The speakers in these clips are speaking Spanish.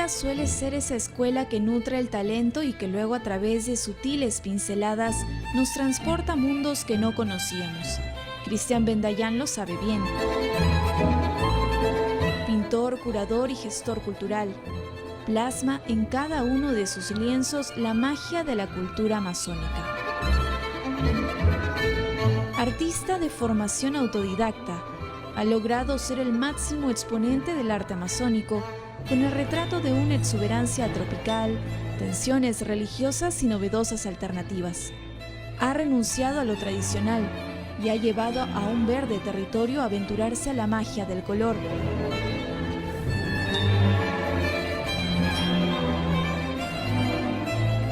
cultura suele ser esa escuela que nutre el talento y que luego a través de sutiles pinceladas nos transporta a mundos que no conocíamos. Cristian Bendayán lo sabe bien. Pintor, curador y gestor cultural, plasma en cada uno de sus lienzos la magia de la cultura amazónica. Artista de formación autodidacta, ha logrado ser el máximo exponente del arte amazónico con el retrato de una exuberancia tropical, tensiones religiosas y novedosas alternativas. Ha renunciado a lo tradicional y ha llevado a un verde territorio a aventurarse a la magia del color.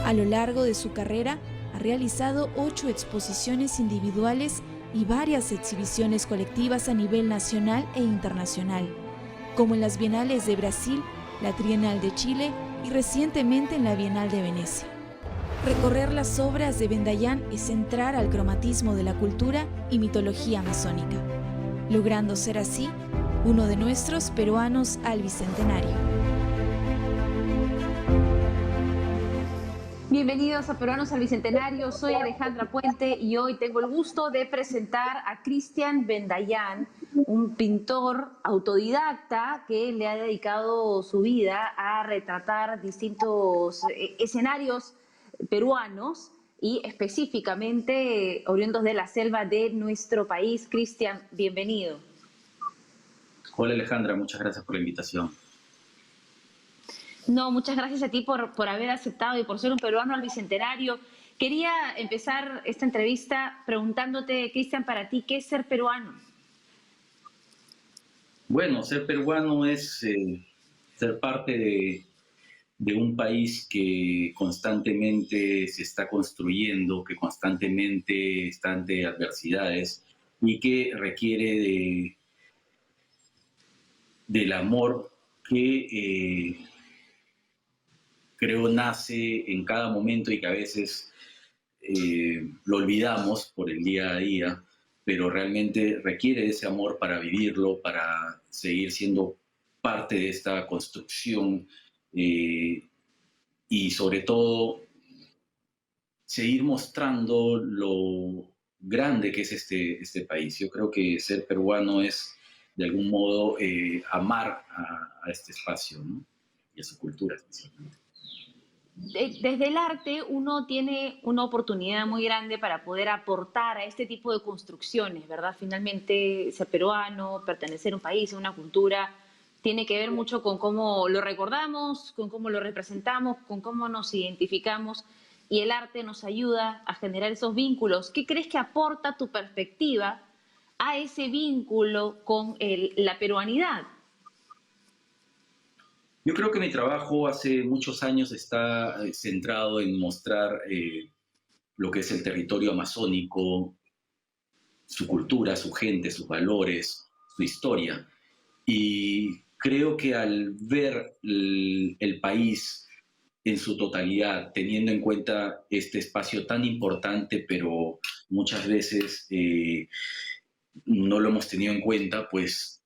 A lo largo de su carrera, ha realizado 8 exposiciones individuales y varias exhibiciones colectivas a nivel nacional e internacional, como en las Bienales de Brasil, la Trienal de Chile y recientemente en la Bienal de Venecia. Recorrer las obras de Bendayán es entrar al cromatismo de la cultura y mitología amazónica, logrando ser así uno de nuestros peruanos al bicentenario. Bienvenidos a Peruanos al Bicentenario, soy Alejandra Puente y hoy tengo el gusto de presentar a Cristian Bendayán, un pintor autodidacta que le ha dedicado su vida a retratar distintos escenarios peruanos y específicamente oriundos de la selva de nuestro país. Cristian, bienvenido. Hola Alejandra, muchas gracias por la invitación. No, muchas gracias a ti por haber aceptado y por ser un peruano al bicentenario. Quería empezar esta entrevista preguntándote, Cristian, para ti, ¿qué es ser peruano? Bueno, ser peruano es ser parte de un país que constantemente se está construyendo, que constantemente está ante adversidades y que requiere del amor que creo nace en cada momento y que a veces lo olvidamos por el día a día, pero realmente requiere ese amor para vivirlo, para seguir siendo parte de esta construcción y sobre todo seguir mostrando lo grande que es este país. Yo creo que ser peruano es de algún modo amar a este espacio, ¿no? Y a su cultura especialmente. Desde el arte uno tiene una oportunidad muy grande para poder aportar a este tipo de construcciones, ¿verdad? Finalmente, ser peruano, pertenecer a un país, a una cultura, tiene que ver mucho con cómo lo recordamos, con cómo lo representamos, con cómo nos identificamos, y el arte nos ayuda a generar esos vínculos. ¿Qué crees que aporta tu perspectiva a ese vínculo con la peruanidad? Yo creo que mi trabajo hace muchos años está centrado en mostrar lo que es el territorio amazónico, su cultura, su gente, sus valores, su historia. Y creo que al ver el país en su totalidad, teniendo en cuenta este espacio tan importante, pero muchas veces no lo hemos tenido en cuenta, pues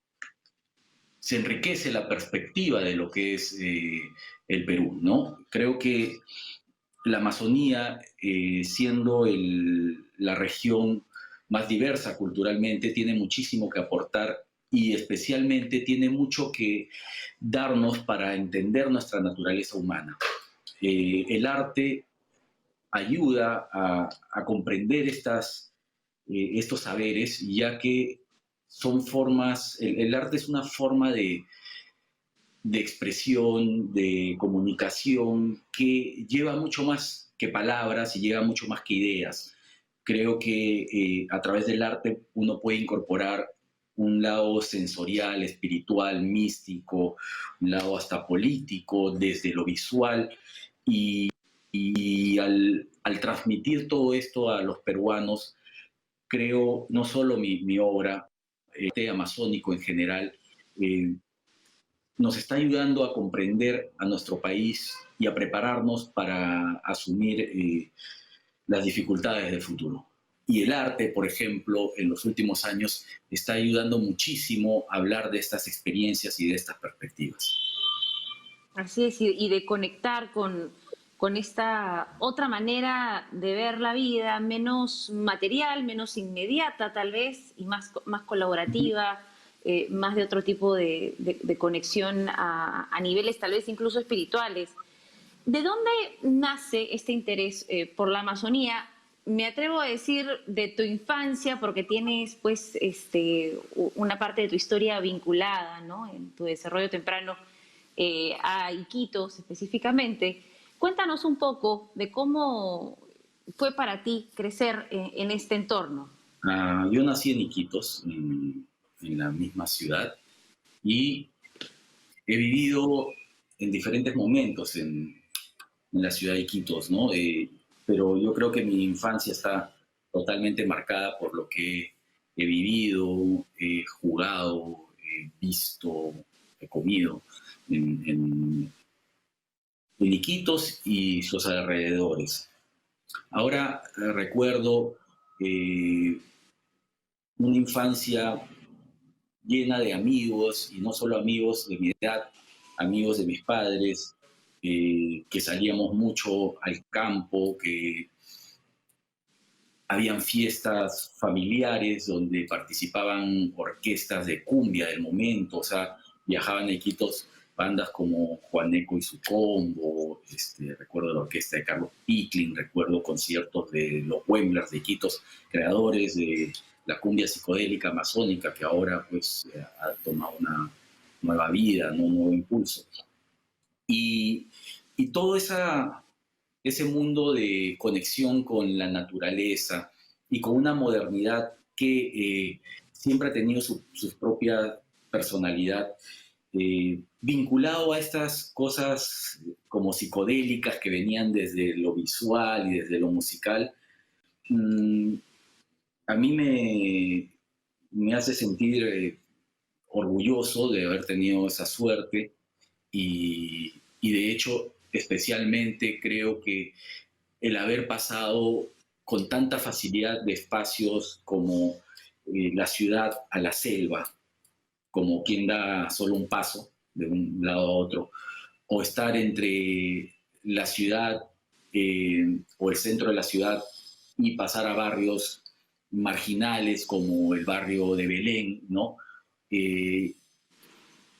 se enriquece la perspectiva de lo que es el Perú, ¿no? Creo que la Amazonía, siendo la región más diversa culturalmente, tiene muchísimo que aportar y especialmente tiene mucho que darnos para entender nuestra naturaleza humana. El arte ayuda a comprender estos saberes, ya que son formas, el arte es una forma de expresión, de comunicación, que lleva mucho más que palabras y lleva mucho más que ideas. Creo que a través del arte uno puede incorporar un lado sensorial, espiritual, místico, un lado hasta político, desde lo visual, y al transmitir todo esto a los peruanos, creo, no solo mi obra, amazónico en general, nos está ayudando a comprender a nuestro país y a prepararnos para asumir las dificultades del futuro. Y el arte, por ejemplo, en los últimos años está ayudando muchísimo a hablar de estas experiencias y de estas perspectivas. Así es, y de conectar con esta otra manera de ver la vida, menos material, menos inmediata tal vez, y más colaborativa, más de otro tipo de conexión a niveles tal vez incluso espirituales. ¿De dónde nace este interés por la Amazonía? Me atrevo a decir de tu infancia, porque tienes pues una parte de tu historia vinculada, ¿no? En tu desarrollo temprano a Iquitos específicamente. Cuéntanos un poco de cómo fue para ti crecer en este entorno. Yo nací en Iquitos, en la misma ciudad, y he vivido en diferentes momentos en la ciudad de Iquitos, ¿no? Pero yo creo que mi infancia está totalmente marcada por lo que he vivido, he jugado, he visto, he comido en Iquitos y sus alrededores. Ahora recuerdo eh, una infancia llena de amigos, y no solo amigos de mi edad, amigos de mis padres, que salíamos mucho al campo, que habían fiestas familiares donde participaban orquestas de cumbia del momento, o sea, viajaban a Iquitos bandas como Juaneco y su combo, recuerdo la orquesta de Carlos Pickling, recuerdo conciertos de los Wemblers de Iquitos, creadores de la cumbia psicodélica amazónica, que ahora pues ha tomado una nueva vida, ¿no? Un nuevo impulso. Y, y todo ese mundo de conexión con la naturaleza y con una modernidad que siempre ha tenido su propia personalidad, vinculado a estas cosas como psicodélicas que venían desde lo visual y desde lo musical, mmm, a mí me hace sentir orgulloso de haber tenido esa suerte y de hecho especialmente creo que el haber pasado con tanta facilidad de espacios como la ciudad a la selva, como quien da solo un paso de un lado a otro, o estar entre la ciudad o el centro de la ciudad y pasar a barrios marginales como el barrio de Belén, ¿no? Eh,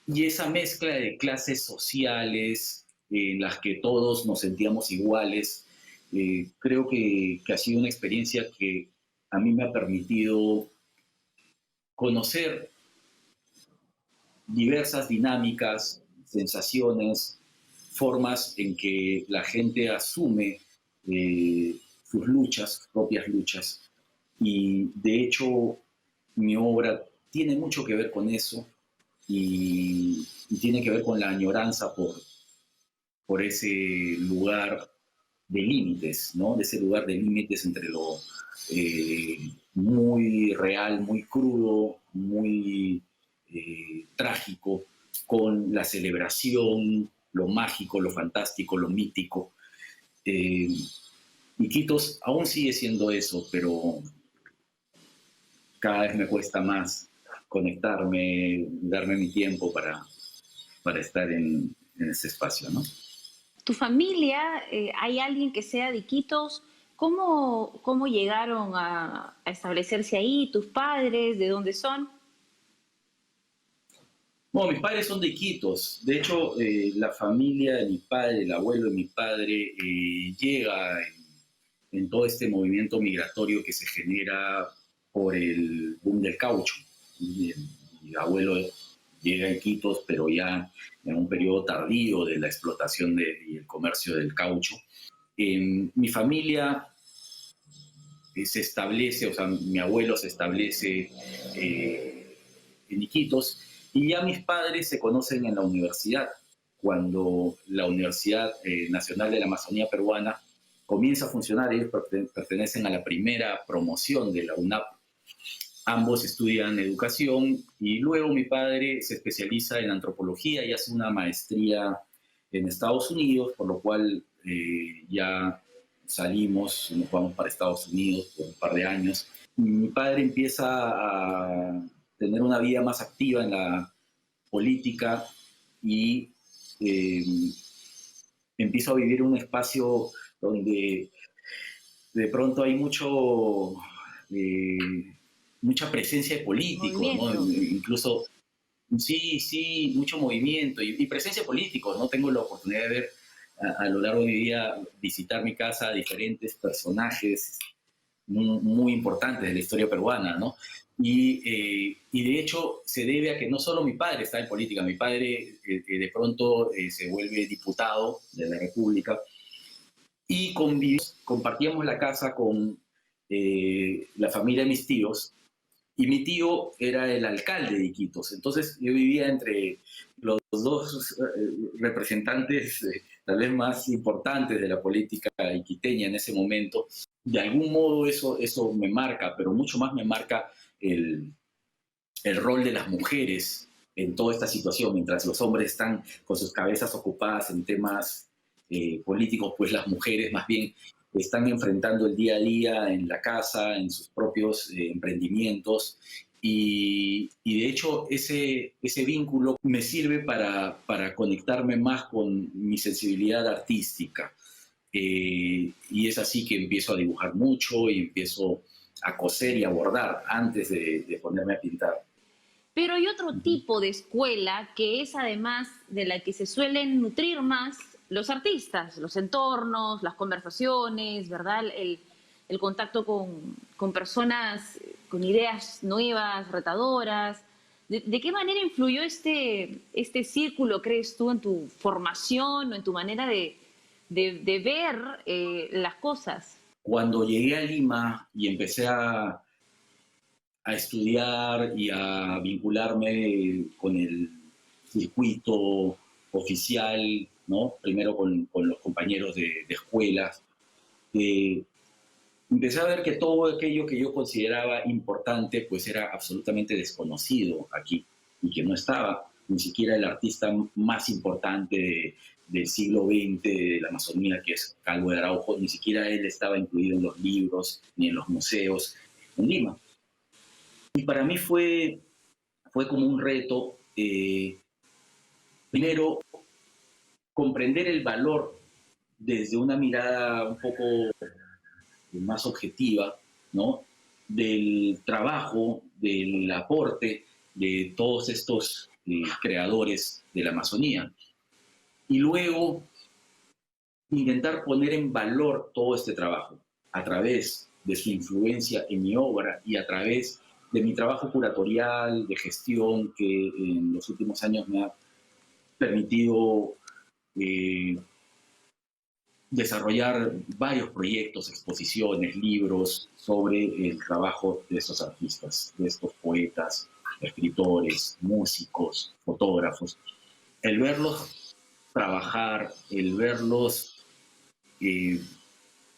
y esa mezcla de clases sociales en las que todos nos sentíamos iguales, creo que ha sido una experiencia que a mí me ha permitido conocer diversas dinámicas, sensaciones, formas en que la gente asume sus luchas, sus propias luchas. Y de hecho, mi obra tiene mucho que ver con eso y tiene que ver con la añoranza por ese lugar de límites, ¿no? De ese lugar de límites entre lo muy real, muy crudo, muy trágico, con la celebración, lo mágico, lo fantástico, lo mítico. Eh, Iquitos aún sigue siendo eso, pero cada vez me cuesta más conectarme, darme mi tiempo para estar en ese espacio, ¿no? ¿Tu familia, hay alguien que sea de Iquitos? ¿Cómo llegaron a establecerse ahí? ¿Tus padres? ¿De dónde son? Bueno, mis padres son de Iquitos. De hecho, la familia de mi padre, el abuelo de mi padre, llega en todo este movimiento migratorio que se genera por el boom del caucho. Mi abuelo llega a Iquitos, pero ya en un periodo tardío de la explotación y el comercio del caucho. Mi familia se establece, o sea, mi abuelo se establece en Iquitos, y ya mis padres se conocen en la universidad, cuando la Universidad Nacional de la Amazonía Peruana comienza a funcionar. Ellos pertenecen a la primera promoción de la UNAP. Ambos estudian educación y luego mi padre se especializa en antropología y hace una maestría en Estados Unidos, por lo cual ya salimos, nos vamos para Estados Unidos por un par de años. Mi padre empieza a tener una vida más activa en la política y eh, empiezo a vivir un espacio donde de pronto hay eh, mucha presencia de políticos, ¿no? Movimiento. Incluso, sí, sí, mucho movimiento y presencia de políticos, ¿no? Tengo la oportunidad de ver a lo largo de mi vida, visitar mi casa a diferentes personajes muy importantes de la historia peruana, ¿no? Y de hecho se debe a que no solo mi padre está en política, mi padre de pronto se vuelve diputado de la República y compartíamos la casa con la familia de mis tíos y mi tío era el alcalde de Iquitos. Entonces yo vivía entre los dos representantes tal vez más importantes de la política iquiteña en ese momento. De algún modo eso me marca, pero mucho más me marca el rol de las mujeres en toda esta situación. Mientras los hombres están con sus cabezas ocupadas en temas políticos, pues las mujeres más bien están enfrentando el día a día en la casa, en sus propios emprendimientos. Y de hecho ese vínculo me sirve para conectarme más con mi sensibilidad artística. Y es así que empiezo a dibujar mucho y empiezo a coser y a bordar antes de ponerme a pintar. Pero hay otro tipo de escuela que es además de la que se suelen nutrir más los artistas, los entornos, las conversaciones, ¿verdad? El contacto con personas con ideas nuevas, retadoras. De qué manera influyó este círculo, crees tú, en tu formación o en tu manera de ver las cosas? Cuando llegué a Lima y empecé a estudiar y a vincularme con el circuito oficial, ¿no? Primero con los compañeros de escuelas, eh, empecé a ver que todo aquello que yo consideraba importante pues era absolutamente desconocido aquí y que no estaba ni siquiera el artista más importante del siglo XX de la Amazonía, que es Calvo de Araujo, ni siquiera él estaba incluido en los libros ni en los museos en Lima. Y para mí fue como un reto, primero, comprender el valor desde una mirada un poco más objetiva, ¿no? Del trabajo, del aporte de todos estos creadores de la Amazonía. Y luego intentar poner en valor todo este trabajo a través de su influencia en mi obra y a través de mi trabajo curatorial, de gestión, que en los últimos años me ha permitido eh, desarrollar varios proyectos, exposiciones, libros sobre el trabajo de estos artistas, de estos poetas, escritores, músicos, fotógrafos. El verlos trabajar, el verlos eh,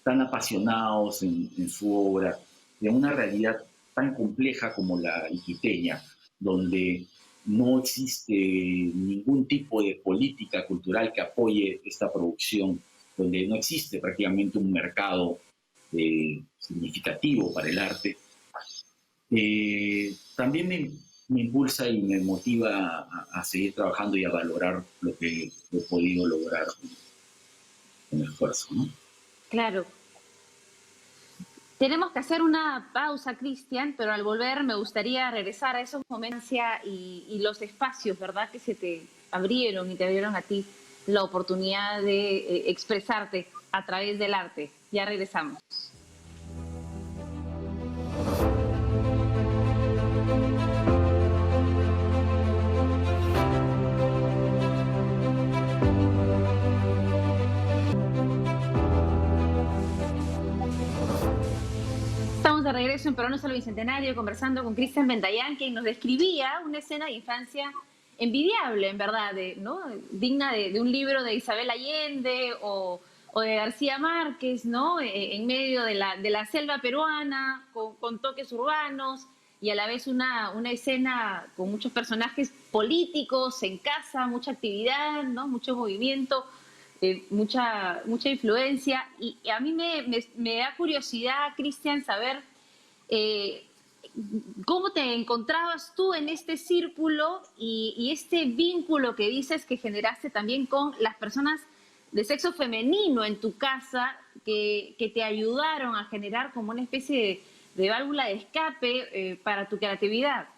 tan apasionados en su obra, de una realidad tan compleja como la iquiteña, donde no existe ningún tipo de política cultural que apoye esta producción, donde no existe prácticamente un mercado significativo para el arte, también me impulsa y me motiva a seguir trabajando y a valorar lo que he podido lograr con esfuerzo, ¿no? Claro. Tenemos que hacer una pausa, Cristian, pero al volver me gustaría regresar a esos momentos y los espacios, ¿verdad?, que se te abrieron y te abrieron a ti la oportunidad de expresarte a través del arte. Ya regresamos. Estamos de regreso en Peruano Solo Bicentenario conversando con Cristian Bentayán, quien nos describía una escena de infancia envidiable, en verdad, ¿no? Digna de un libro de Isabel Allende o de García Márquez, ¿no? En medio de la selva peruana, con toques urbanos y a la vez una escena con muchos personajes políticos en casa, mucha actividad, ¿no? Mucho movimiento, mucha influencia. Y a mí me da curiosidad, Cristian, saber eh, ¿Cómo te encontrabas tú en este círculo y este vínculo que dices que generaste también con las personas de sexo femenino en tu casa que te ayudaron a generar como una especie de válvula de escape para tu creatividad?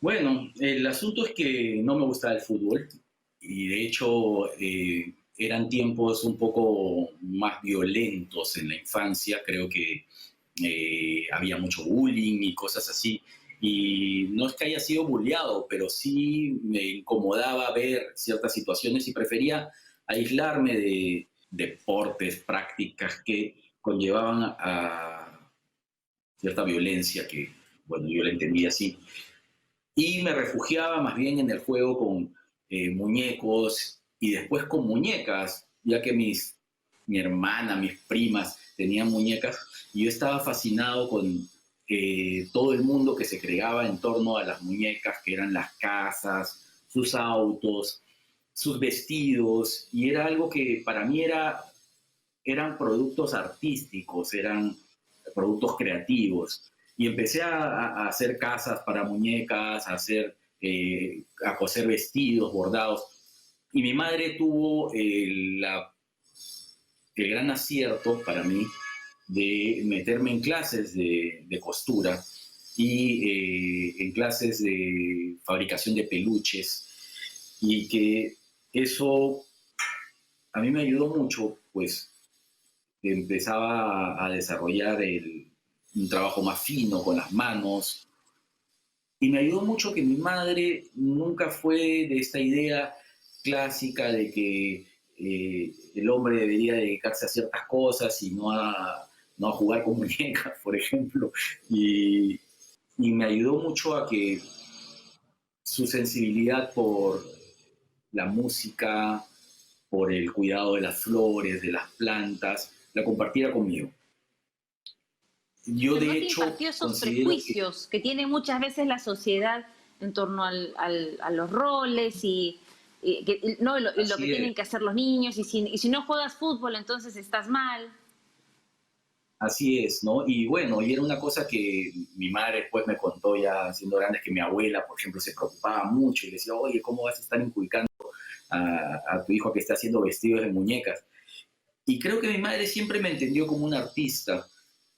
Bueno, el asunto es que no me gustaba el fútbol y de hecho eran tiempos un poco más violentos en la infancia. Creo que había mucho bullying y cosas así. Y no es que haya sido bulleado, pero sí me incomodaba ver ciertas situaciones y prefería aislarme de deportes, prácticas que conllevaban a cierta violencia que, bueno, yo la entendía así. Y me refugiaba más bien en el juego con muñecos y después con muñecas, ya que mi hermana, mis primas tenían muñecas y yo estaba fascinado con todo el mundo que se creaba en torno a las muñecas, que eran las casas, sus autos, sus vestidos, y era algo que para mí eran productos artísticos, eran productos creativos. Y empecé a hacer casas para muñecas, a coser vestidos, bordados. Y mi madre tuvo el gran acierto para mí de meterme en clases de costura y en clases de fabricación de peluches. Y que eso a mí me ayudó mucho, pues empezaba a desarrollar un trabajo más fino con las manos. Y me ayudó mucho que mi madre nunca fue de esta idea clásica de que el hombre debería dedicarse a ciertas cosas y no a jugar con muñecas, por ejemplo. Y me ayudó mucho a que su sensibilidad por la música, por el cuidado de las flores, de las plantas, la compartiera conmigo. Yo Pero de no te hecho impartió esos considero que prejuicios que tiene muchas veces la sociedad en torno a los roles no, y lo que así es, tienen que hacer los niños, y si no juegas fútbol, entonces estás mal. así es, ¿no? Y bueno, y era una cosa que mi madre después me contó ya siendo grande, que mi abuela, por ejemplo, se preocupaba mucho y decía, oye, ¿cómo vas a estar inculcando a tu hijo que está haciendo vestidos de muñecas? Y creo que mi madre siempre me entendió como un artista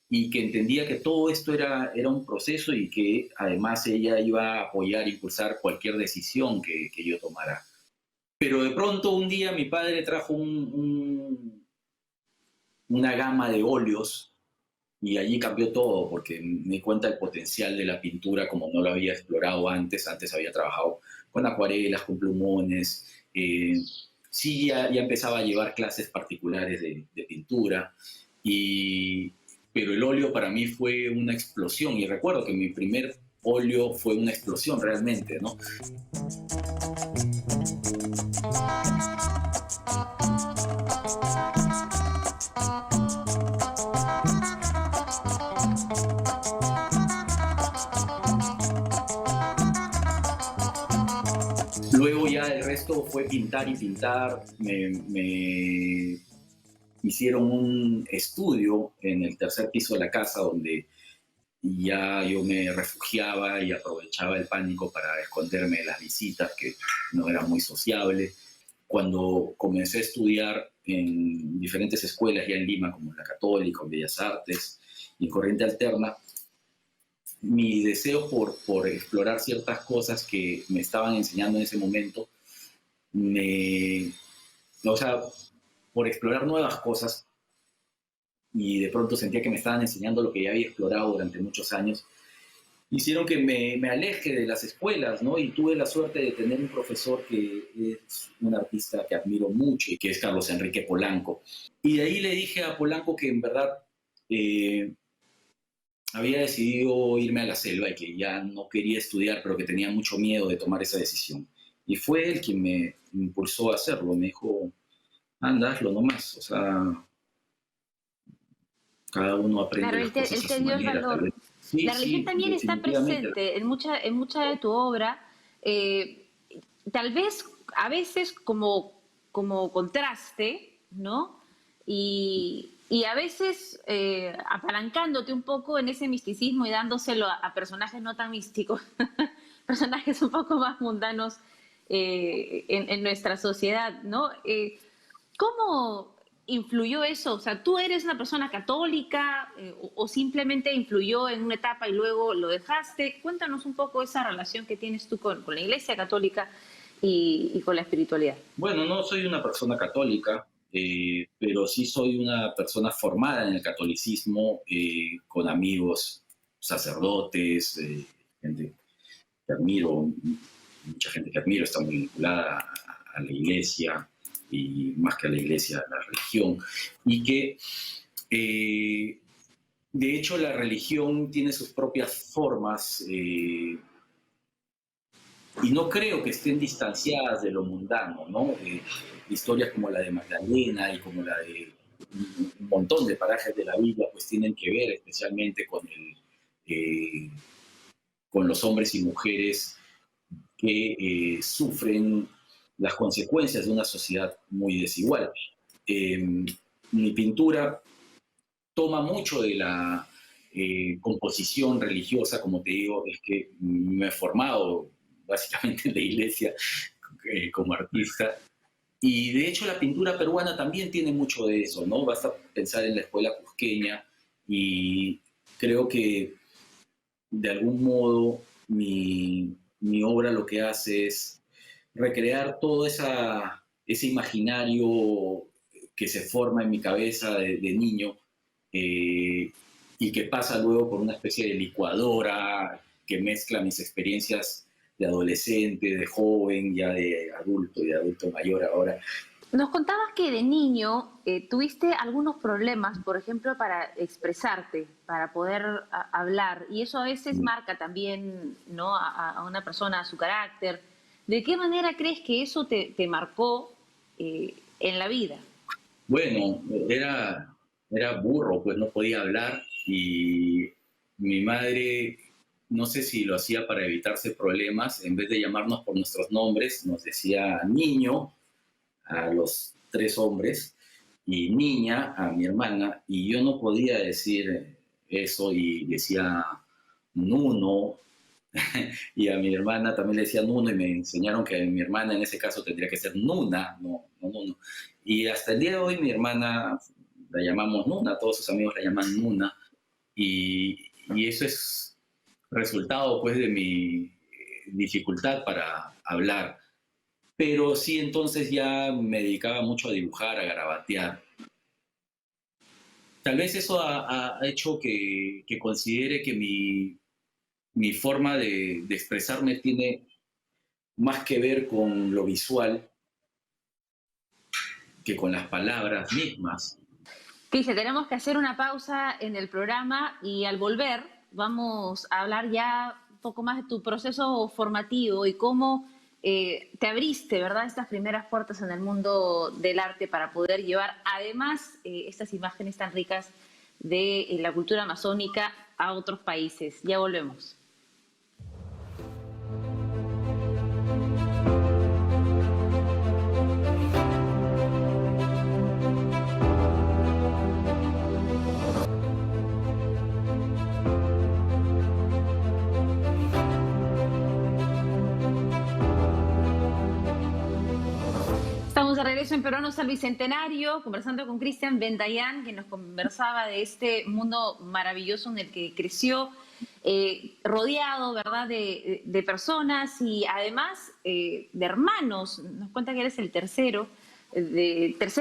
y que entendía que todo esto era un proceso y que además ella iba a apoyar, impulsar cualquier decisión que yo tomara. Pero de pronto un día mi padre trajo una gama de óleos y allí cambió todo porque me di cuenta del potencial de la pintura como no lo había explorado antes. Antes había trabajado con acuarelas, con plumones. Sí, ya empezaba a llevar clases particulares de pintura, y, pero el óleo para mí fue una explosión. Y recuerdo que mi primer óleo fue una explosión realmente, ¿no? Luego ya el resto fue pintar y pintar. Me hicieron un estudio en el tercer piso de la casa donde ya yo me refugiaba y aprovechaba el pánico para esconderme de las visitas, que no era muy sociable. Cuando comencé a estudiar en diferentes escuelas ya en Lima, como en la Católica, en Bellas Artes y en Corriente Alterna, mi deseo por explorar ciertas cosas que me estaban enseñando en ese momento, me, o sea, por explorar nuevas cosas, y de pronto sentía que me estaban enseñando lo que ya había explorado durante muchos años, hicieron que me aleje de las escuelas, ¿no? Y tuve la suerte de tener un profesor que es un artista que admiro mucho y que es Carlos Enrique Polanco. Y de ahí le dije a Polanco que en verdad eh, había decidido irme a la selva y que ya no quería estudiar, pero que tenía mucho miedo de tomar esa decisión. Y fue él quien me impulsó a hacerlo. Me dijo, anda, hazlo nomás. O sea, cada uno aprende Claro, las cosas él a te su dio el manera, tal valor. vez. Sí, La religión sí, también está definitivamente. presente en mucha de tu obra, eh, tal vez a veces como contraste, ¿no? y a veces apalancándote un poco en ese misticismo y dándoselo a personajes no tan místicos, personajes un poco más mundanos en nuestra sociedad, ¿no? ¿Cómo influyó eso? O sea, ¿tú eres una persona católica o simplemente influyó en una etapa y luego lo dejaste? Cuéntanos un poco esa relación que tienes tú con la Iglesia Católica y con la espiritualidad. Bueno, no soy una persona católica, pero sí soy una persona formada en el catolicismo, con amigos sacerdotes, gente que admiro, mucha gente que admiro está muy vinculada a la iglesia y más que a la iglesia, a la religión, y que de hecho la religión tiene sus propias formas, y no creo que estén distanciadas de lo mundano, ¿no? Historias como la de Magdalena y como la de un montón de parajes de la Biblia, pues tienen que ver especialmente con los hombres y mujeres que sufren las consecuencias de una sociedad muy desigual. Mi pintura toma mucho de la composición religiosa, como te digo, es que me he formado básicamente en la iglesia como artista. Y de hecho la pintura peruana también tiene mucho de eso, ¿no? Basta pensar en la escuela cusqueña y creo que de algún modo mi obra lo que hace es recrear todo ese imaginario que se forma en mi cabeza de niño, eh, y que pasa luego por una especie de licuadora que mezcla mis experiencias de adolescente, de joven, ya de adulto y de adulto mayor ahora. Nos contabas que de niño tuviste algunos problemas, por ejemplo, para expresarte, para poder hablar, y eso a veces marca también, ¿no?, a una persona, a su carácter. ¿De qué manera crees que eso te marcó en la vida? Bueno, era burro, pues no podía hablar y mi madre, no sé si lo hacía para evitarse problemas, en vez de llamarnos por nuestros nombres, nos decía niño a los tres hombres y niña a mi hermana, y yo no podía decir eso y decía Nuno, y a mi hermana también le decía Nuno y me enseñaron que mi hermana en ese caso tendría que ser Nuna, no Nuno. Y hasta el día de hoy mi hermana la llamamos Nuna, todos sus amigos la llaman Nuna, y eso es resultado pues de mi dificultad para hablar. Pero sí, entonces ya me dedicaba mucho a dibujar, a garabatear. Tal vez eso ha hecho que considere que mi forma de expresarme tiene más que ver con lo visual que con las palabras mismas. Dice, tenemos que hacer una pausa en el programa y al volver vamos a hablar ya un poco más de tu proceso formativo y cómo te abriste, ¿verdad?, estas primeras puertas en el mundo del arte para poder llevar además estas imágenes tan ricas de la cultura amazónica a otros países. Ya volvemos. Estamos de regreso en Peruanos al Bicentenario, conversando con Cristian Bendayán, que nos conversaba de este mundo maravilloso en el que creció, rodeado, ¿verdad?, de personas y además de hermanos. Nos cuenta que eres el tercer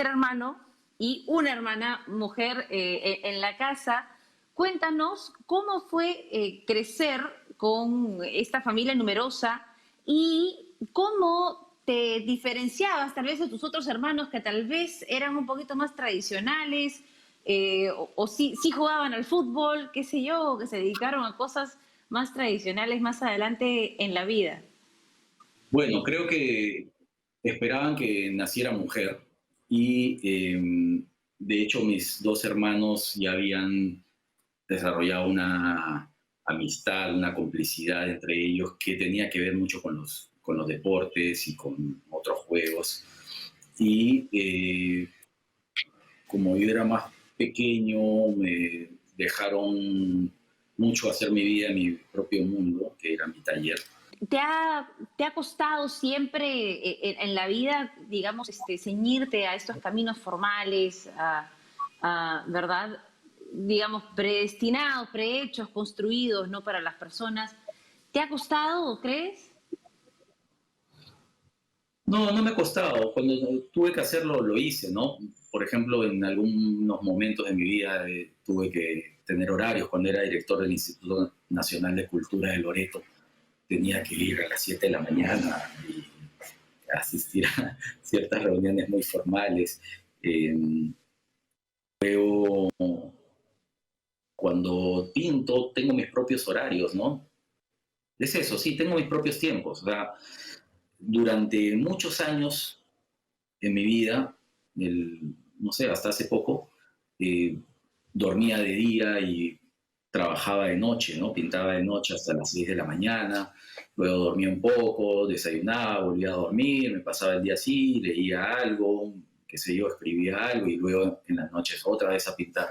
hermano y una hermana mujer en la casa. Cuéntanos cómo fue crecer con esta familia numerosa y cómo te diferenciabas tal vez de tus otros hermanos que tal vez eran un poquito más tradicionales, o sí jugaban al fútbol, qué sé yo, o que se dedicaron a cosas más tradicionales más adelante en la vida. Bueno, creo que esperaban que naciera mujer y de hecho mis dos hermanos ya habían desarrollado una amistad, una complicidad entre ellos que tenía que ver mucho con los deportes y con otros juegos. Y como yo era más pequeño me dejaron mucho hacer mi vida en mi propio mundo, que era mi taller. ¿Te ha costado siempre en la vida, digamos, ceñirte a estos caminos formales, ¿verdad? Digamos, predestinados, prehechos, construidos, ¿no? Para las personas. ¿Te ha costado, crees? No, no me ha costado. Cuando tuve que hacerlo, lo hice, ¿no? Por ejemplo, en algunos momentos de mi vida tuve que tener horarios. Cuando era director del Instituto Nacional de Cultura de Loreto, tenía que ir a las 7 de la mañana y asistir a ciertas reuniones muy formales. Eh, Cuando pinto, tengo mis propios horarios, ¿no? Es eso, sí, tengo mis propios tiempos. O sea, durante muchos años en mi vida, no sé, hasta hace poco, eh, dormía de día y trabajaba de noche, ¿no? Pintaba de noche hasta las 6 de la mañana, luego dormía un poco, desayunaba, volvía a dormir, me pasaba el día así, leía algo, qué sé yo, escribía algo y luego en las noches otra vez a pintar.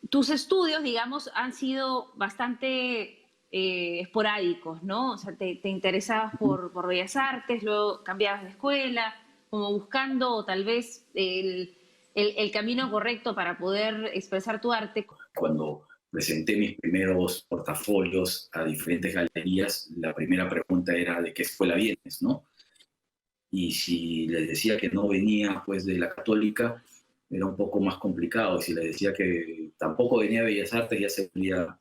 Tus estudios, digamos, han sido bastante esporádicos, ¿no? O sea, te interesabas por Bellas Artes, luego cambiabas de escuela, como buscando tal vez el camino correcto para poder expresar tu arte. Cuando presenté mis primeros portafolios a diferentes galerías, la primera pregunta era de qué escuela vienes, ¿no? Y si les decía que no venía pues de la Católica, era un poco más complicado. Y si les decía que tampoco venía de Bellas Artes, ya sería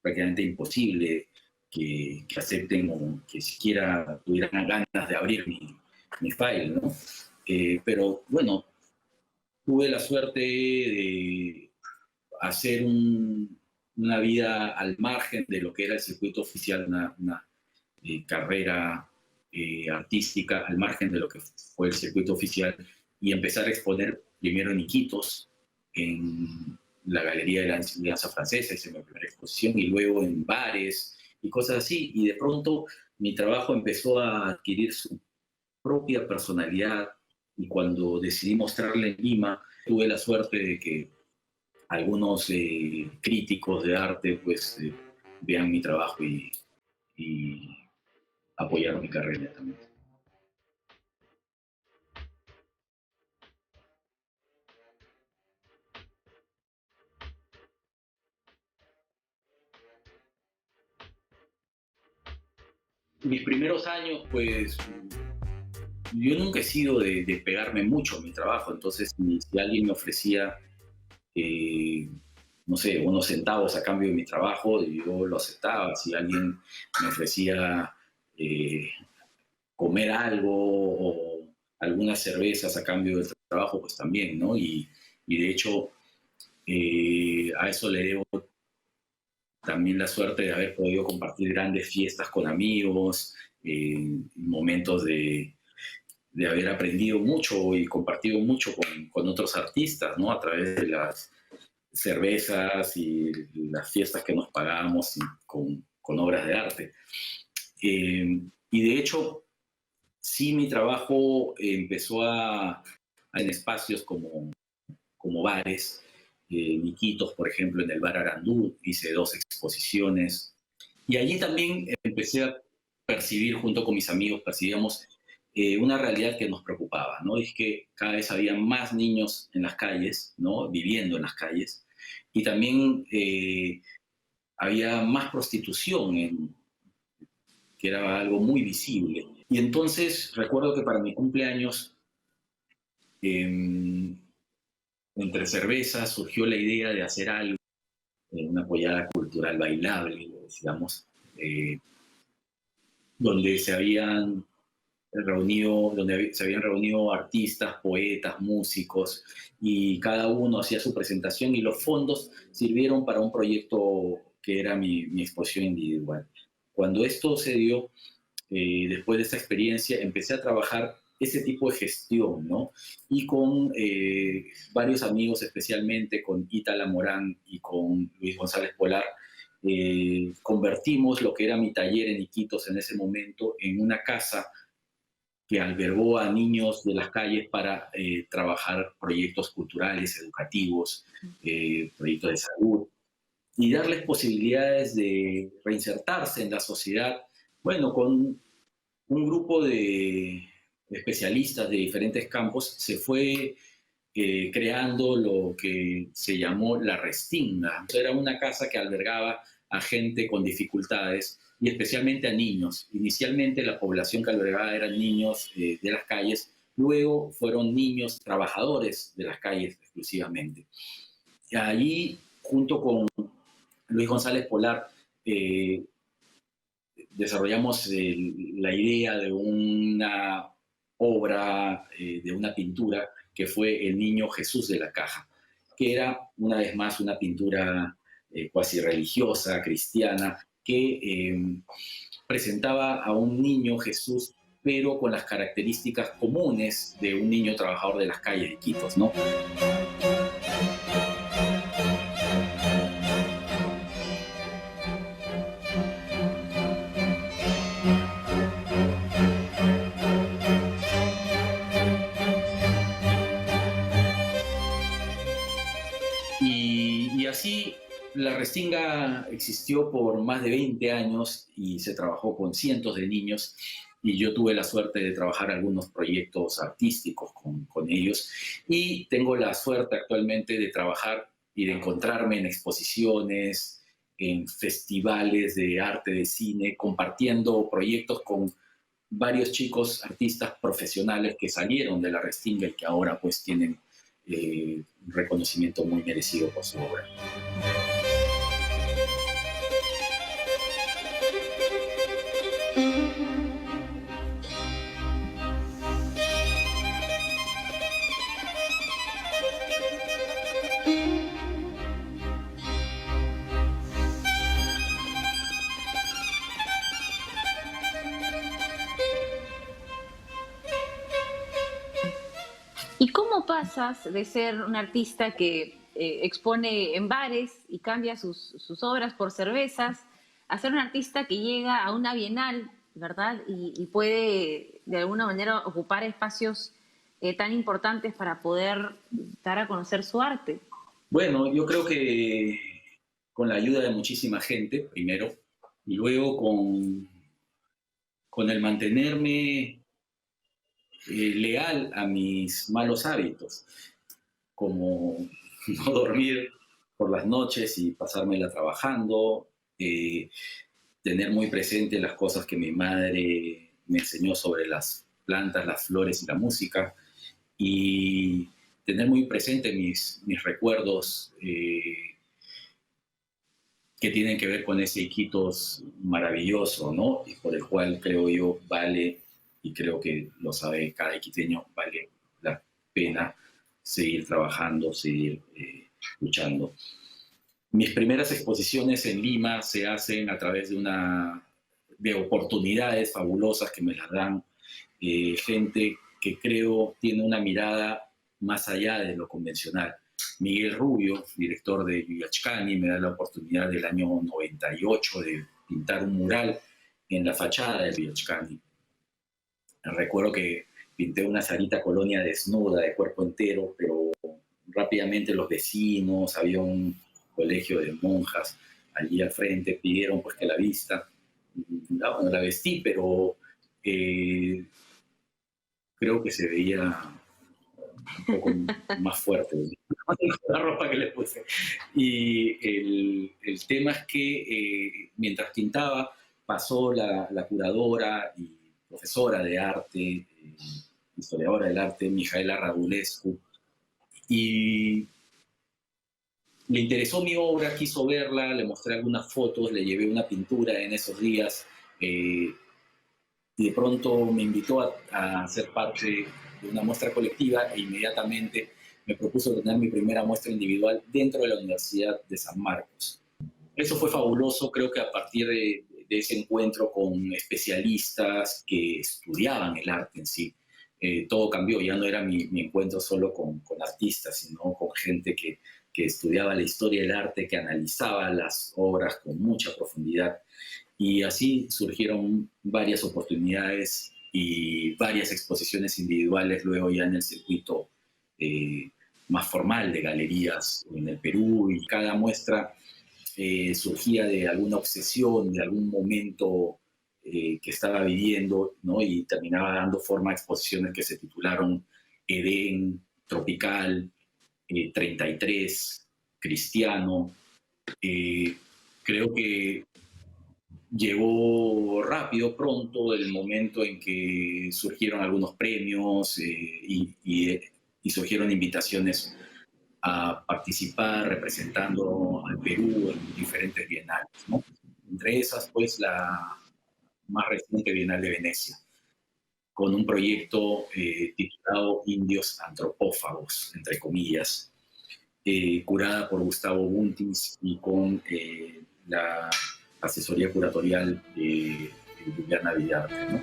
prácticamente imposible que acepten o que siquiera tuvieran ganas de abrir mi file, ¿no? Pero bueno, tuve la suerte de hacer una vida al margen de lo que era el circuito oficial, una carrera artística al margen de lo que fue el circuito oficial y empezar a exponer primero en Iquitos, en la Galería de la Alianza Francesa, esa es mi primera exposición, y luego en bares y cosas así. Y de pronto mi trabajo empezó a adquirir su propia personalidad y cuando decidí mostrarla en Lima, tuve la suerte de que algunos críticos de arte pues vean mi trabajo y apoyaron mi carrera también. Mis primeros años, pues, yo nunca he sido de pegarme mucho a mi trabajo, entonces si alguien me ofrecía, eh, no sé, unos centavos a cambio de mi trabajo, yo lo aceptaba. Si alguien me ofrecía eh, comer algo o algunas cervezas a cambio del trabajo, pues también, ¿no? Y de hecho, a eso le debo también la suerte de haber podido compartir grandes fiestas con amigos, momentos de haber aprendido mucho y compartido mucho con otros artistas, ¿no? A través de las cervezas y las fiestas que nos pagábamos con obras de arte. Y de hecho, sí, mi trabajo empezó en espacios como bares, en Iquitos, por ejemplo, en el bar Arandú, hice 2 exposiciones. Y allí también empecé a percibir, junto con mis amigos, percibíamos una realidad que nos preocupaba, ¿no? Es que cada vez había más niños en las calles, ¿no? Viviendo en las calles, y también había más prostitución, que era algo muy visible. Y entonces recuerdo que para mi cumpleaños, eh, entre cervezas, surgió la idea de hacer algo, una pollada cultural bailable, digamos, eh, donde se habían reunido artistas, poetas, músicos, y cada uno hacía su presentación y los fondos sirvieron para un proyecto que era mi exposición individual. Cuando esto se dio, después de esta experiencia, empecé a trabajar ese tipo de gestión, ¿no? Y con varios amigos, especialmente con Itala Morán y con Luis González Polar, convertimos lo que era mi taller en Iquitos en ese momento en una casa que albergó a niños de las calles para trabajar proyectos culturales, educativos, proyectos de salud, y darles posibilidades de reinsertarse en la sociedad, bueno, con un grupo de especialistas de diferentes campos se fue creando lo que se llamó la Restinga. Era una casa que albergaba a gente con dificultades y especialmente a niños. Inicialmente la población que albergaba eran niños de las calles, luego fueron niños trabajadores de las calles exclusivamente. Y allí, junto con Luis González Polar, desarrollamos la idea de una obra, de una pintura que fue El Niño Jesús de la Caja, que era una vez más una pintura cuasi religiosa, cristiana, que presentaba a un niño Jesús, pero con las características comunes de un niño trabajador de las calles de Iquitos, ¿no? Y así la Restinga existió por más de 20 años y se trabajó con cientos de niños, y yo tuve la suerte de trabajar algunos proyectos artísticos con ellos, y tengo la suerte actualmente de trabajar y de encontrarme en exposiciones, en festivales de arte, de cine, compartiendo proyectos con varios chicos artistas profesionales que salieron de la Restinga y que ahora pues tienen un reconocimiento muy merecido por su obra. ¿Y cómo pasas de ser un artista que expone en bares y cambia sus obras por cervezas a ser un artista que llega a una bienal, ¿verdad? Y puede de alguna manera ocupar espacios tan importantes para poder dar a conocer su arte? Bueno, yo creo que con la ayuda de muchísima gente, primero, y luego con el mantenerme leal a mis malos hábitos, como no dormir por las noches y pasármela trabajando, tener muy presente las cosas que mi madre me enseñó sobre las plantas, las flores y la música, y tener muy presente mis recuerdos que tienen que ver con ese Iquitos maravilloso, ¿no? Y por el cual creo yo vale, y creo que lo sabe cada iquiteño, vale la pena seguir trabajando, seguir luchando. Mis primeras exposiciones en Lima se hacen a través de oportunidades fabulosas que me las dan gente que creo tiene una mirada más allá de lo convencional. Miguel Rubio, director de Yuyachkani, me da la oportunidad del año 98 de pintar un mural en la fachada de Yuyachkani. Recuerdo que pinté una Sarita Colonia desnuda, de cuerpo entero, pero rápidamente los vecinos, había un colegio de monjas allí al frente, pidieron pues que la vista. No la vestí, pero creo que se veía un poco más fuerte la ropa que le puse. Y el tema es que mientras pintaba, pasó la curadora y profesora de arte, historiadora del arte, Mijaela Radulescu, y le interesó mi obra, quiso verla, le mostré algunas fotos, le llevé una pintura en esos días, y de pronto me invitó a ser parte de una muestra colectiva, e inmediatamente me propuso tener mi primera muestra individual dentro de la Universidad de San Marcos. Eso fue fabuloso, creo que a partir de ese encuentro con especialistas que estudiaban el arte en sí, todo cambió. Ya no era mi encuentro solo con artistas, sino con gente que estudiaba la historia del arte, que analizaba las obras con mucha profundidad. Y así surgieron varias oportunidades y varias exposiciones individuales luego ya en el circuito más formal de galerías en el Perú, y cada muestra surgía de alguna obsesión, de algún momento que estaba viviendo, ¿no? Y terminaba dando forma a exposiciones que se titularon Edén, Tropical, 33, Cristiano. Creo que llegó rápido, pronto, el momento en que surgieron algunos premios y surgieron invitaciones a participar representando al Perú en diferentes bienales, ¿no? Entre esas, pues, la más reciente Bienal de Venecia, con un proyecto titulado Indios Antropófagos, entre comillas, curada por Gustavo Buntins y con la asesoría curatorial de Liliana Villarte, ¿no?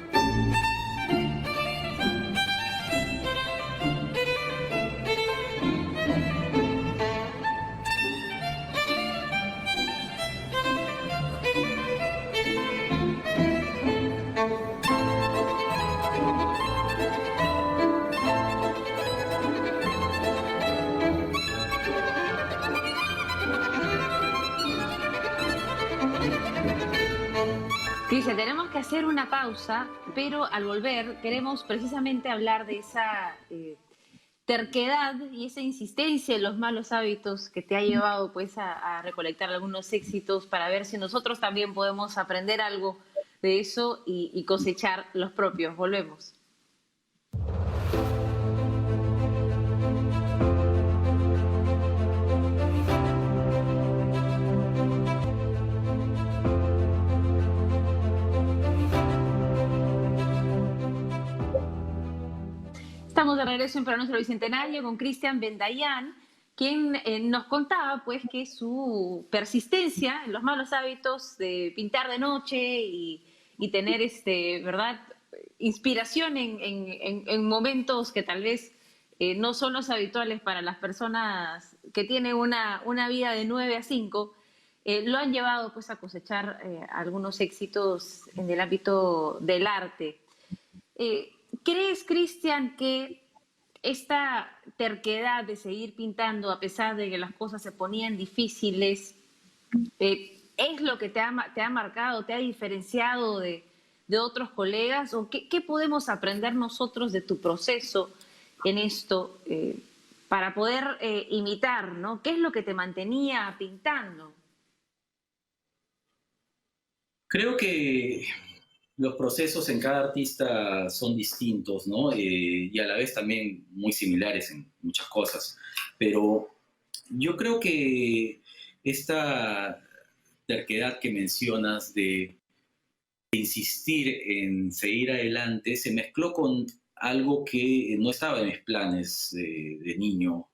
Dice, tenemos que hacer una pausa, pero al volver queremos precisamente hablar de esa terquedad y esa insistencia en los malos hábitos que te ha llevado pues a recolectar algunos éxitos para ver si nosotros también podemos aprender algo de eso y cosechar los propios. Volvemos. Estamos de regreso en Para Nuestro Bicentenario con Cristian Bendayán, quien nos contaba pues que su persistencia en los malos hábitos de pintar de noche y tener ¿verdad? Inspiración en momentos que tal vez no son los habituales para las personas que tienen una vida de 9 a 5, lo han llevado pues a cosechar algunos éxitos en el ámbito del arte. ¿Crees, Cristian, que esta terquedad de seguir pintando a pesar de que las cosas se ponían difíciles es lo que te ha marcado, te ha diferenciado de otros colegas? ¿O qué podemos aprender nosotros de tu proceso en esto para poder imitar, ¿no? ¿Qué es lo que te mantenía pintando? Creo que los procesos en cada artista son distintos, ¿no? Y a la vez también muy similares en muchas cosas. Pero yo creo que esta terquedad que mencionas de insistir en seguir adelante se mezcló con algo que no estaba en mis planes de niño,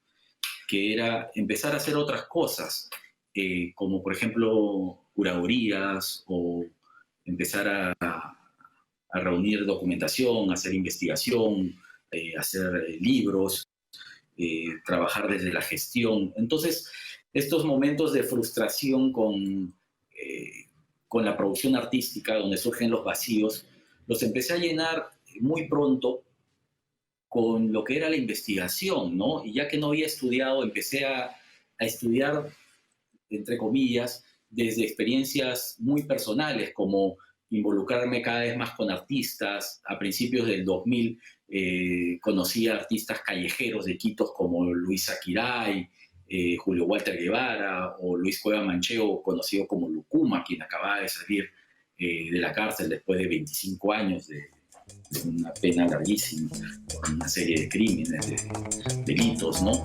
que era empezar a hacer otras cosas, como por ejemplo curadurías o empezar a reunir documentación, hacer investigación, hacer libros, trabajar desde la gestión. Entonces, estos momentos de frustración con la producción artística, donde surgen los vacíos, los empecé a llenar muy pronto con lo que era la investigación, ¿no? Y ya que no había estudiado, empecé a estudiar, entre comillas, desde experiencias muy personales, como involucrarme cada vez más con artistas. A principios del 2000 conocí a artistas callejeros de Quito como Luis Aquiray, Julio Walter Guevara o Luis Cueva Manchego, conocido como Lucuma, quien acababa de salir de la cárcel después de 25 años de una pena larguísima por una serie de crímenes, de delitos, ¿no?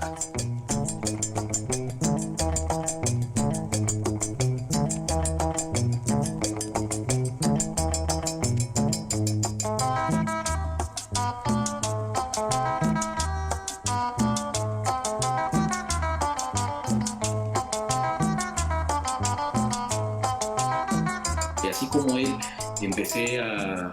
Y así como él, empecé a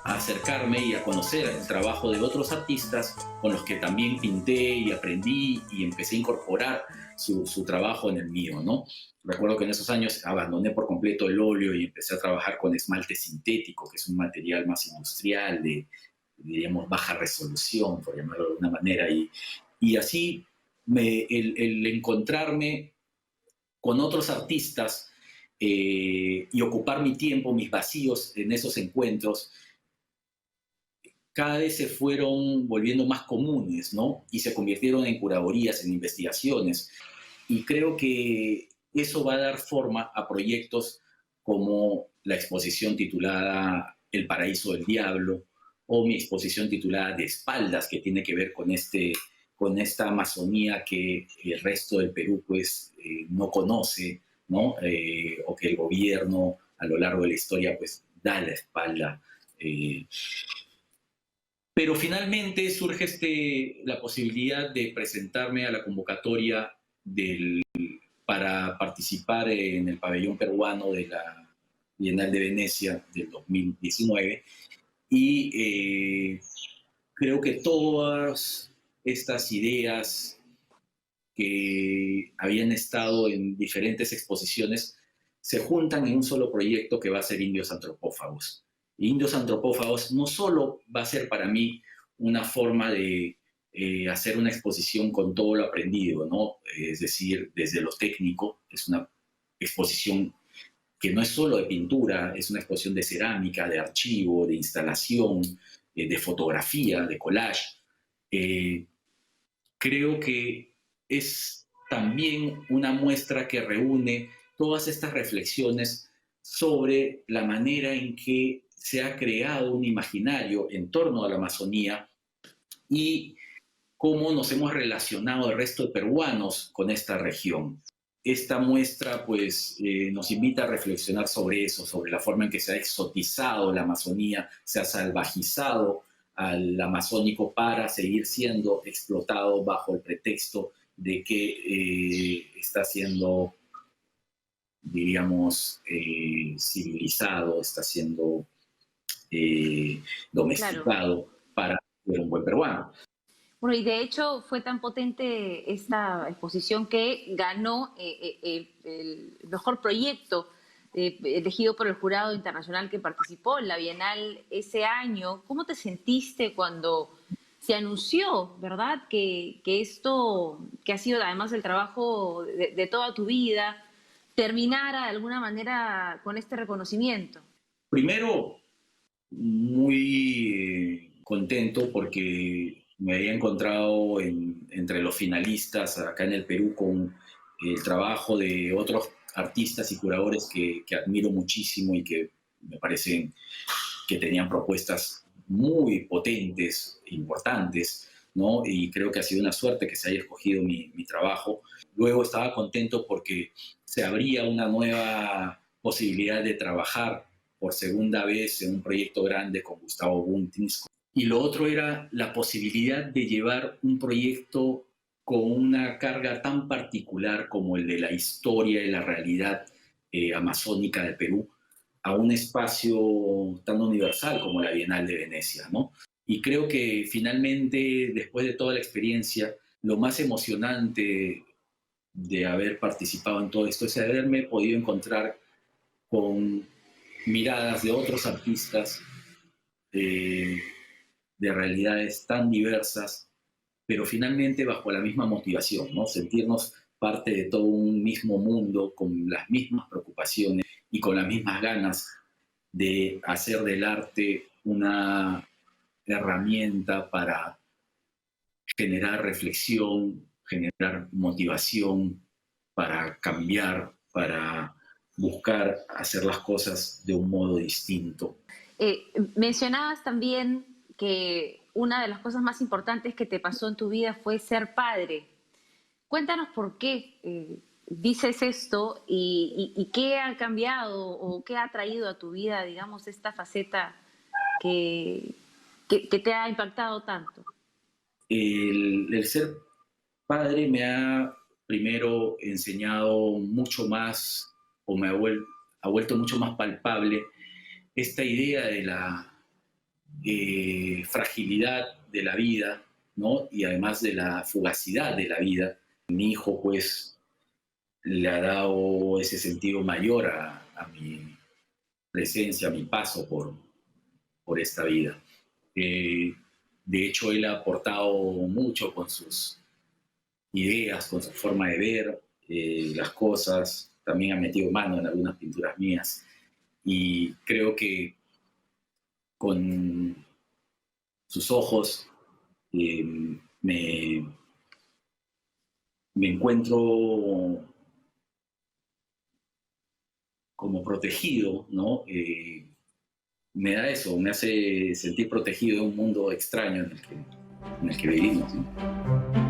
a acercarme y a conocer el trabajo de otros artistas con los que también pinté y aprendí y empecé a incorporar su trabajo en el mío, ¿no? Recuerdo que en esos años abandoné por completo el óleo y empecé a trabajar con esmalte sintético, que es un material más industrial, de digamos, baja resolución, por llamarlo de alguna manera. Y así el encontrarme con otros artistas y ocupar mi tiempo, mis vacíos en esos encuentros, cada vez se fueron volviendo más comunes, ¿no? Y se convirtieron en curadurías, en investigaciones. Y creo que eso va a dar forma a proyectos como la exposición titulada El Paraíso del Diablo o mi exposición titulada De Espaldas, que tiene que ver con esta Amazonía que el resto del Perú pues no conoce, ¿no? O que el gobierno a lo largo de la historia pues da la espalda. Eh, pero finalmente surge la posibilidad de presentarme a la convocatoria para participar en el pabellón peruano de la Bienal de Venecia del 2019 y creo que todas estas ideas que habían estado en diferentes exposiciones se juntan en un solo proyecto que va a ser Indios Antropófagos. Indios Antropófagos no solo va a ser para mí una forma de hacer una exposición con todo lo aprendido, ¿no? Es decir, desde lo técnico, es una exposición que no es solo de pintura, es una exposición de cerámica, de archivo, de instalación, de fotografía, de collage. Eh, Creo que es también una muestra que reúne todas estas reflexiones sobre la manera en que se ha creado un imaginario en torno a la Amazonía y cómo nos hemos relacionado el resto de peruanos con esta región. Esta muestra pues nos invita a reflexionar sobre eso, sobre la forma en que se ha exotizado la Amazonía, se ha salvajizado al amazónico para seguir siendo explotado bajo el pretexto de que está siendo, diríamos, civilizado, está siendo domesticado Claro. para ser un buen peruano. Bueno, y de hecho fue tan potente esta exposición que ganó el mejor proyecto elegido por el jurado internacional que participó en la Bienal ese año. ¿Cómo te sentiste cuando se anunció, verdad, que esto, que ha sido además el trabajo de toda tu vida, terminara de alguna manera con este reconocimiento? Primero, muy contento porque me había encontrado entre los finalistas acá en el Perú con el trabajo de otros artistas y curadores que admiro muchísimo y que me parecen que tenían propuestas muy potentes, importantes, ¿no? Y creo que ha sido una suerte que se haya escogido mi trabajo. Luego estaba contento porque se abría una nueva posibilidad de trabajar por segunda vez en un proyecto grande con Gustavo Buntins. Y lo otro era la posibilidad de llevar un proyecto con una carga tan particular como el de la historia y la realidad amazónica de Perú a un espacio tan universal como la Bienal de Venecia, ¿no? Y creo que finalmente, después de toda la experiencia, lo más emocionante de haber participado en todo esto es haberme podido encontrar con miradas de otros artistas eh, de realidades tan diversas, pero finalmente bajo la misma motivación, ¿no? Sentirnos parte de todo un mismo mundo con las mismas preocupaciones y con las mismas ganas de hacer del arte una herramienta para generar reflexión, generar motivación, para cambiar, para buscar hacer las cosas de un modo distinto. Mencionabas también que una de las cosas más importantes que te pasó en tu vida fue ser padre. Cuéntanos por qué dices esto y qué ha cambiado o qué ha traído a tu vida, digamos, esta faceta que, que te ha impactado tanto. El ser padre me ha primero enseñado mucho más o ha vuelto mucho más palpable esta idea fragilidad de la vida, ¿no? Y además de la fugacidad de la vida. Mi hijo, pues, le ha dado ese sentido mayor a mi presencia, a mi paso por esta vida. Eh, de hecho, él ha aportado mucho con sus ideas, con su forma de ver las cosas. También ha metido mano en algunas pinturas mías. Y creo que con sus ojos eh, me, me encuentro como protegido, ¿no? Me da eso, me hace sentir protegido de un mundo extraño en el que vivimos, ¿no?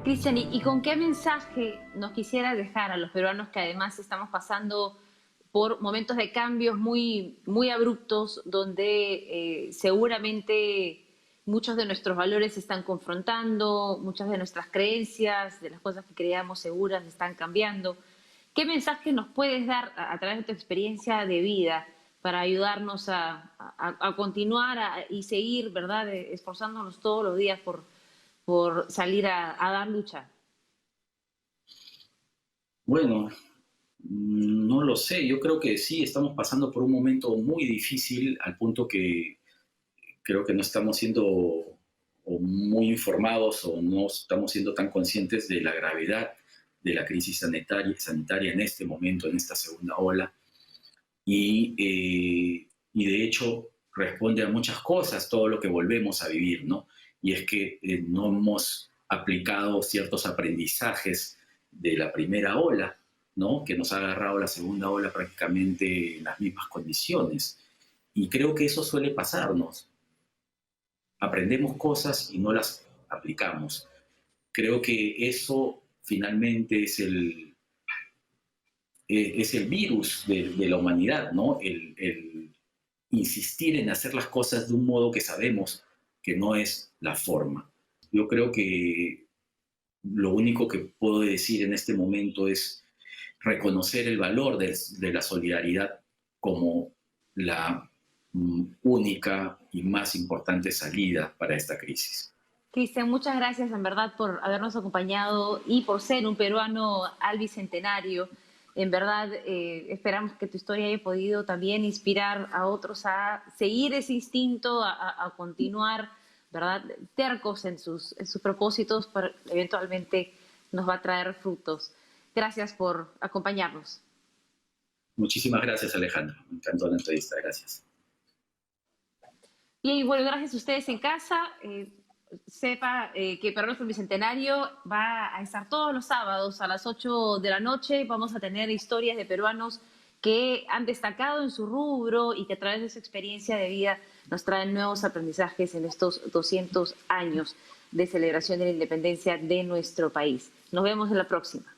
Cristian, ¿y con qué mensaje nos quisiera dejar a los peruanos que además estamos pasando por momentos de cambios muy, muy abruptos, donde seguramente muchos de nuestros valores se están confrontando, muchas de nuestras creencias, de las cosas que creíamos seguras, están cambiando? ¿Qué mensaje nos puedes dar a través de tu experiencia de vida para ayudarnos a continuar y seguir, ¿verdad?, esforzándonos todos los días por salir a dar lucha? Bueno, no lo sé, yo creo que sí, estamos pasando por un momento muy difícil al punto que creo que no estamos siendo o muy informados o no estamos siendo tan conscientes de la gravedad de la crisis sanitaria en este momento, en esta segunda ola. Y de hecho responde a muchas cosas todo lo que volvemos a vivir, ¿no? Y es que no hemos aplicado ciertos aprendizajes de la primera ola, ¿no? Que nos ha agarrado la segunda ola prácticamente en las mismas condiciones. Y creo que eso suele pasarnos. Aprendemos cosas y no las aplicamos. Creo que eso finalmente es el virus de la humanidad, ¿no? El insistir en hacer las cosas de un modo que sabemos que no es la forma. Yo creo que lo único que puedo decir en este momento es reconocer el valor de la solidaridad como la única y más importante salida para esta crisis. Cristian, muchas gracias en verdad por habernos acompañado y por ser un peruano al bicentenario. En verdad, esperamos que tu historia haya podido también inspirar a otros a seguir ese instinto, a continuar, ¿verdad?, tercos en sus propósitos, pero eventualmente nos va a traer frutos. Gracias por acompañarnos. Muchísimas gracias, Alejandro. Me encantó la entrevista. Gracias. Bien, y bueno, gracias a ustedes en casa. Sepa que Peruanos por Bicentenario va a estar todos los sábados a las 8 de la noche. Vamos a tener historias de peruanos que han destacado en su rubro y que a través de su experiencia de vida nos traen nuevos aprendizajes en estos 200 años de celebración de la independencia de nuestro país. Nos vemos en la próxima.